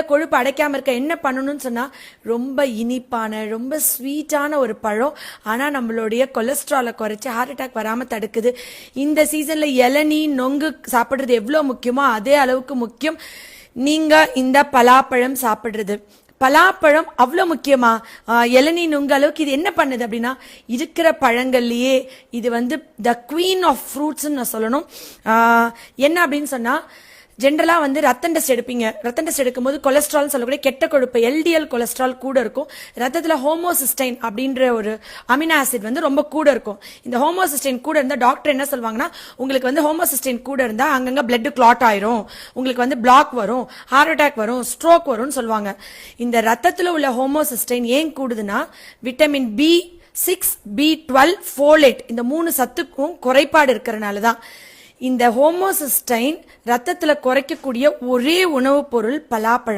கொழுப்பு அடைக்காம இருக்க என்ன பண்ணணும்னு சொன்னா ரொம்ப இனிப்பான ரொம்ப ஸ்வீட்டான ஒரு பழம். ஆனா நம்மளுடைய கொலஸ்ட்ராலை குறைச்சி ஹார்ட் அட்டாக் வராம தடுக்குது. இந்த சீசன்ல இளநீ நொங்கு சாப்பிடுறது எவ்வளவு முக்கியமோ அதே அளவுக்கு முக்கியம் நீங்க இந்த பலாப்பழம் சாப்பிடுறது. பலாப்பழம் அவ்வளோ முக்கியமா? இளநீ நுங்க அளவுக்கு இது என்ன பண்ணுது அப்படின்னா, இருக்கிற பழங்கள்லயே இது வந்து த குவீன் ஆஃப் ஃப்ரூட்ஸ்ன்னு நான் சொல்லணும். என்ன அப்படின்னு சொன்னா, ஜென்ரலா வந்து ரத்தம் டெஸ்ட் எடுப்பீங்க. ரத்தம் டெஸ்ட் எடுக்கும்போது கொலஸ்ட்ரால் சொல்லக்கூடிய கெட்ட கொழுப்பு எல்டிஎல் கொலஸ்ட்ரால் கூட இருக்கும். ரத்தத்துல ஹோமோசிஸ்டைன் அப்படின்ற ஒரு அமினோ ஆசிட் வந்து ரொம்ப கூட இருக்கும். இந்த ஹோமோசிஸ்டைன் கூட இருந்தா டாக்டர் என்ன சொல்லுவாங்கன்னா, உங்களுக்கு வந்து ஹோமோசிஸ்டைன் கூட இருந்தா அங்கங்க பிளட் கிளாட் ஆயிரும், உங்களுக்கு வந்து பிளாக் வரும், ஹார்ட் அட்டாக் வரும், ஸ்ட்ரோக் வரும்னு சொல்லுவாங்க. இந்த ரத்தத்துல உள்ள ஹோமோசிஸ்டைன் ஏன் கூடுதுன்னா, விட்டமின் B6 B12 ஃபோலேட் இந்த 3 சத்துக்கும் குறைபாடு இருக்கிறனால தான். இந்த ஹோமோசிஸ்டைன் ரத்தத்துல குறைக்கக்கூடிய ஒரே உணவுப் பொருள் பலாப்பழம்.